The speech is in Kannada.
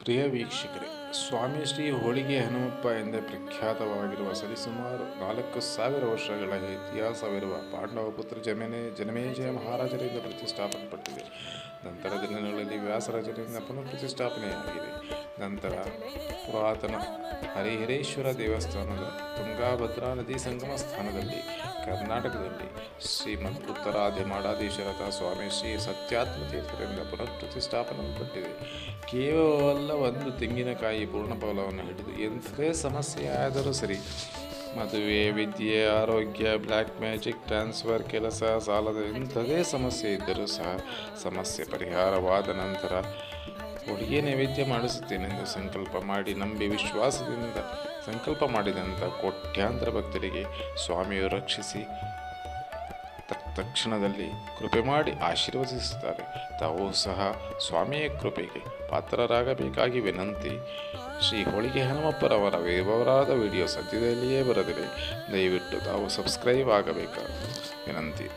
ಪ್ರಿಯ ವೀಕ್ಷಕರೇ, ಸ್ವಾಮಿ ಶ್ರೀ ಹೋಳಿಗೆ ಹನುಮಪ್ಪ ಎಂದೇ ಪ್ರಖ್ಯಾತವಾಗಿರುವ ಸರಿಸುಮಾರು 4,000 ವರ್ಷಗಳ ಇತಿಹಾಸವಿರುವ ಪಾಂಡವ ಪುತ್ರ ಜನಮೇಜಯ ಮಹಾರಾಜರಿಂದ ಪ್ರತಿಷ್ಠಾಪನೆಪಟ್ಟಿದೆ. ನಂತರ ದಿನಗಳಲ್ಲಿ ವ್ಯಾಸರಾಜರಿಂದ ಪುನಃ ಪ್ರತಿಷ್ಠಾಪನೆಯಾಗಿದೆ. ನಂತರ ಪುರಾತನ ಹರಿಹರೇಶ್ವರ ದೇವಸ್ಥಾನದ ತುಂಗಾಭದ್ರಾ ನದಿ ಸಂಗಮ ಸ್ಥಾನದಲ್ಲಿ ಕರ್ನಾಟಕದಲ್ಲಿ ಶ್ರೀಮದ್ ಉತ್ತರಾದಿ ಮಾಡಾಧೀಶರಥ ಸ್ವಾಮಿ ಶ್ರೀ ಸತ್ಯಾತ್ಮ ತೀರ್ಥರಿಂದ ಪುನಃ ಪ್ರತಿಷ್ಠಾಪನೆಪಟ್ಟಿದೆ. ಕೇವಲ ಒಂದು ತೆಂಗಿನಕಾಯಿ ಪೂರ್ಣ ಫಲವನ್ನು ಹಿಡಿದು ಎಂಥದೇ ಸಮಸ್ಯೆಯಾದರೂ ಸರಿ, ಮದುವೆ, ವಿದ್ಯೆ, ಆರೋಗ್ಯ, ಬ್ಲ್ಯಾಕ್ ಮ್ಯಾಜಿಕ್, ಟ್ರಾನ್ಸ್ಫರ್, ಕೆಲಸ, ಸಾಲದ ಎಂಥದೇ ಸಮಸ್ಯೆ ಇದ್ದರೂ ಸಹ ಸಮಸ್ಯೆ ಪರಿಹಾರವಾದ ನಂತರ ಹೋಳಿಗೆ ನೈವೇದ್ಯ ಮಾಡಿಸುತ್ತೇನೆಂದು ಸಂಕಲ್ಪ ಮಾಡಿ ನಂಬಿ ವಿಶ್ವಾಸದಿಂದ ಸಂಕಲ್ಪ ಮಾಡಿದಂಥ ಕೋಟ್ಯಾಂತರ ಭಕ್ತರಿಗೆ ಸ್ವಾಮಿಯು ರಕ್ಷಿಸಿ ತಕ್ಷಣದಲ್ಲಿ ಕೃಪೆ ಮಾಡಿ ಆಶೀರ್ವದಿಸುತ್ತಾರೆ. ತಾವು ಸಹ ಸ್ವಾಮಿಯ ಕೃಪೆಗೆ ಪಾತ್ರರಾಗಬೇಕಾಗಿ ವಿನಂತಿ. ಶ್ರೀ ಹೋಳಿಗೆ ಹನುಮಪ್ಪರವರ ವಿವರವಾದ ವಿಡಿಯೋ ಸದ್ಯದಲ್ಲಿಯೇ ಬರೆದಿದೆ. ದಯವಿಟ್ಟು ತಾವು ಸಬ್ಸ್ಕ್ರೈಬ್ ಆಗಬೇಕಾಗಿ ವಿನಂತಿ.